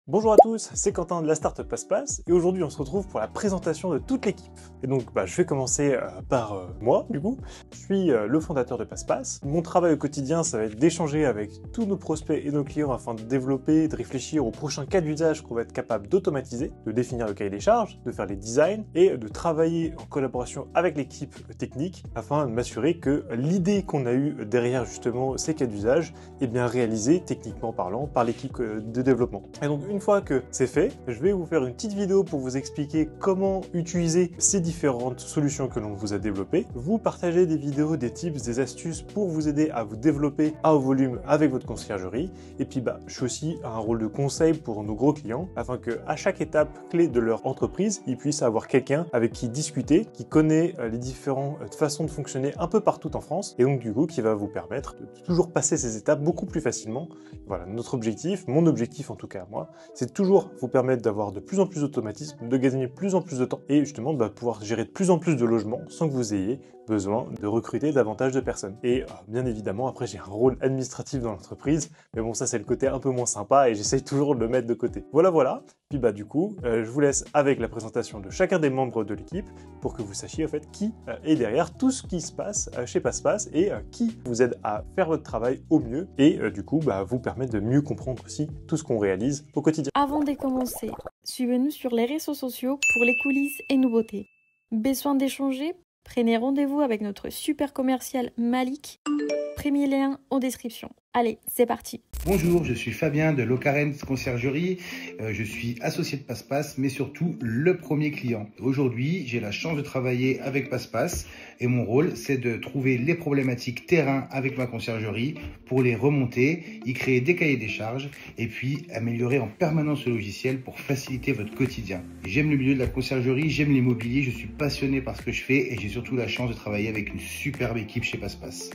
Bonjour à tous, c'est Quentin de la startup PassePass et aujourd'hui on se retrouve pour la présentation de toute l'équipe. Et donc je vais commencer par moi du coup. Je suis le fondateur de PassePass. Mon travail au quotidien ça va être d'échanger avec tous nos prospects et nos clients afin de développer, de réfléchir aux prochains cas d'usage qu'on va être capable d'automatiser, de définir le cahier des charges, de faire les designs et de travailler en collaboration avec l'équipe technique afin de m'assurer que l'idée qu'on a eue derrière justement ces cas d'usage est bien réalisée techniquement parlant par l'équipe de développement. Et donc une fois que c'est fait, je vais vous faire une petite vidéo pour vous expliquer comment utiliser ces différentes solutions que l'on vous a développées, vous partager des vidéos, des tips, des astuces pour vous aider à vous développer à haut volume avec votre conciergerie. Et puis je suis aussi un rôle de conseil pour nos gros clients afin que à chaque étape clé de leur entreprise, ils puissent avoir quelqu'un avec qui discuter, qui connaît les différentes façons de fonctionner un peu partout en France et donc du coup qui va vous permettre de toujours passer ces étapes beaucoup plus facilement. Voilà, notre objectif, mon objectif en tout cas moi, c'est toujours vous permettre d'avoir de plus en plus d'automatisme, de gagner de plus en plus de temps et justement de pouvoir gérer de plus en plus de logements sans que vous ayez besoin de recruter davantage de personnes. Et bien évidemment, après j'ai un rôle administratif dans l'entreprise, mais bon ça c'est le côté un peu moins sympa et j'essaye toujours de le mettre de côté. Voilà. Puis du coup, je vous laisse avec la présentation de chacun des membres de l'équipe pour que vous sachiez en fait qui est derrière tout ce qui se passe chez PassePass et qui vous aide à faire votre travail au mieux et du coup vous permettre de mieux comprendre aussi tout ce qu'on réalise au quotidien. Avant de commencer, suivez-nous sur les réseaux sociaux pour les coulisses et nouveautés. Besoin d'échanger? Prenez rendez-vous avec notre super commercial Malik. Premier lien en description. Allez, c'est parti. Bonjour, je suis Fabien de Locarens Conciergerie. Je suis associé de PassePass, mais surtout le premier client. Aujourd'hui, j'ai la chance de travailler avec PassePass et mon rôle, c'est de trouver les problématiques terrain avec ma conciergerie pour les remonter, y créer des cahiers des charges et puis améliorer en permanence le logiciel pour faciliter votre quotidien. J'aime le milieu de la conciergerie, j'aime l'immobilier, je suis passionné par ce que je fais et j'ai surtout la chance de travailler avec une superbe équipe chez PassePass.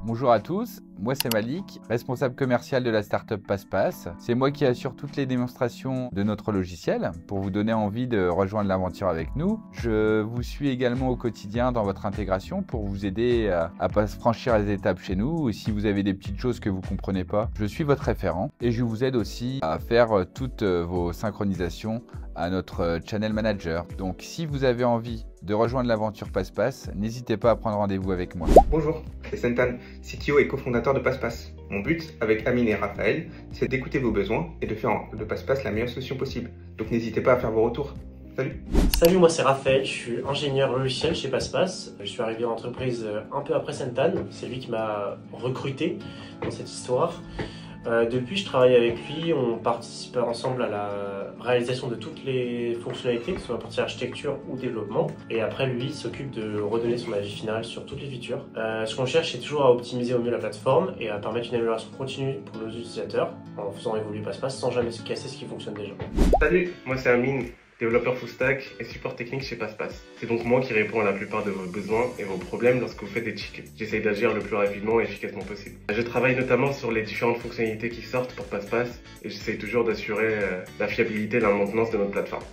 Bonjour à tous, moi c'est Malik, responsable commercial de la startup PassePass. C'est moi qui assure toutes les démonstrations de notre logiciel pour vous donner envie de rejoindre l'aventure avec nous. Je vous suis également au quotidien dans votre intégration pour vous aider à pas franchir les étapes chez nous. Ou si vous avez des petites choses que vous ne comprenez pas, je suis votre référent et je vous aide aussi à faire toutes vos synchronisations à notre channel manager. Donc si vous avez envie de rejoindre l'aventure PassePass, n'hésitez pas à prendre rendez-vous avec moi. Bonjour, c'est Sentan, CTO et cofondateur de PassePass. Mon but, avec Amine et Raphaël, c'est d'écouter vos besoins et de faire de PassePass la meilleure solution possible. Donc n'hésitez pas à faire vos retours. Salut. Salut, moi c'est Raphaël, je suis ingénieur logiciel chez PassePass. Je suis arrivé en entreprise un peu après Sentan, c'est lui qui m'a recruté dans cette histoire. Depuis, je travaille avec lui, on participe ensemble à la réalisation de toutes les fonctionnalités, que ce soit la partie architecture ou développement. Et après, lui s'occupe de redonner son avis final sur toutes les features. Ce qu'on cherche, c'est toujours à optimiser au mieux la plateforme et à permettre une amélioration continue pour nos utilisateurs en faisant évoluer PassePass sans jamais se casser ce qui fonctionne déjà. Salut, moi c'est Amine, développeur full stack et support technique chez PassePass. C'est donc moi qui réponds à la plupart de vos besoins et vos problèmes lorsque vous faites des tickets. J'essaye d'agir le plus rapidement et efficacement possible. Je travaille notamment sur les différentes fonctionnalités qui sortent pour PassePass et j'essaye toujours d'assurer la fiabilité et la maintenance de notre plateforme.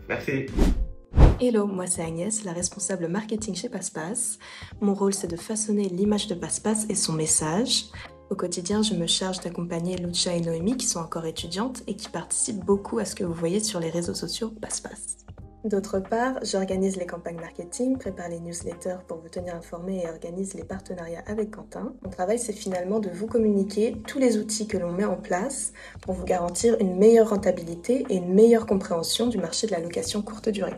Merci. Hello, moi c'est Agnès, la responsable marketing chez PassePass. Mon rôle c'est de façonner l'image de PassePass et son message. Au quotidien, je me charge d'accompagner Lucia et Noémie qui sont encore étudiantes et qui participent beaucoup à ce que vous voyez sur les réseaux sociaux PassePass. D'autre part, j'organise les campagnes marketing, prépare les newsletters pour vous tenir informés et organise les partenariats avec Quentin. Mon travail, c'est finalement de vous communiquer tous les outils que l'on met en place pour vous garantir une meilleure rentabilité et une meilleure compréhension du marché de la location courte durée.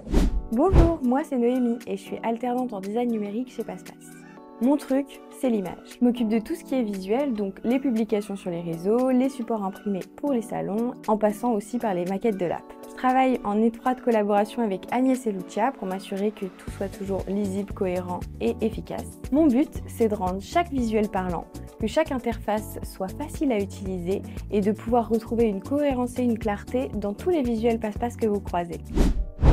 Bonjour, moi c'est Noémie et je suis alternante en design numérique chez PassePass. Mon truc, c'est l'image. Je m'occupe de tout ce qui est visuel, donc les publications sur les réseaux, les supports imprimés pour les salons, en passant aussi par les maquettes de l'app. Je travaille en étroite collaboration avec Agnès et Lucia pour m'assurer que tout soit toujours lisible, cohérent et efficace. Mon but, c'est de rendre chaque visuel parlant, que chaque interface soit facile à utiliser et de pouvoir retrouver une cohérence et une clarté dans tous les visuels PassePass que vous croisez.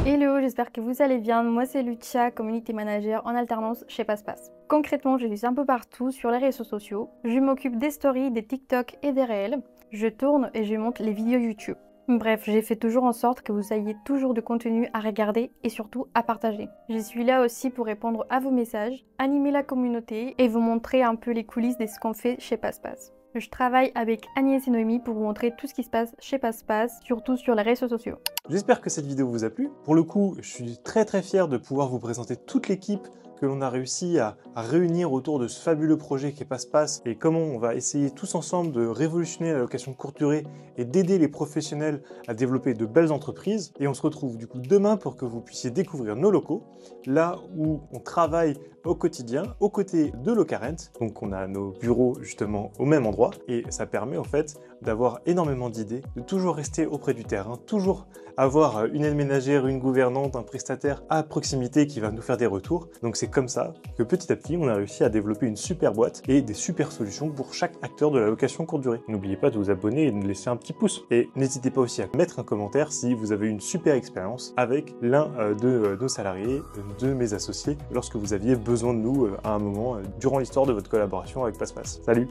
Hello, j'espère que vous allez bien. Moi c'est Lucia, community manager en alternance chez PassePass. Concrètement, je suis un peu partout sur les réseaux sociaux. Je m'occupe des stories, des TikTok et des réels. Je tourne et je monte les vidéos YouTube. Bref, j'ai fait toujours en sorte que vous ayez toujours de contenu à regarder et surtout à partager. Je suis là aussi pour répondre à vos messages, animer la communauté et vous montrer un peu les coulisses de ce qu'on fait chez PassePass. Je travaille avec Agnès et Noémie pour vous montrer tout ce qui se passe chez PassePass, surtout sur les réseaux sociaux. J'espère que cette vidéo vous a plu. Pour le coup, je suis très fier de pouvoir vous présenter toute l'équipe que l'on a réussi à réunir autour de ce fabuleux projet qui est PassePass et comment on va essayer tous ensemble de révolutionner la location de courte durée et d'aider les professionnels à développer de belles entreprises. Et on se retrouve du coup demain pour que vous puissiez découvrir nos locaux, là où on travaille au quotidien, aux côtés de Locarent. Donc on a nos bureaux justement au même endroit et ça permet en fait d'avoir énormément d'idées, de toujours rester auprès du terrain, toujours avoir une aide ménagère, une gouvernante, un prestataire à proximité qui va nous faire des retours. Donc c'est comme ça que petit à petit on a réussi à développer une super boîte et des super solutions pour chaque acteur de la location courte durée. N'oubliez pas de vous abonner et de laisser un petit pouce. Et n'hésitez pas aussi à mettre un commentaire si vous avez une super expérience avec l'un de nos salariés, de mes associés, lorsque vous aviez besoin de nous à un moment durant l'histoire de votre collaboration avec PassePass. Salut!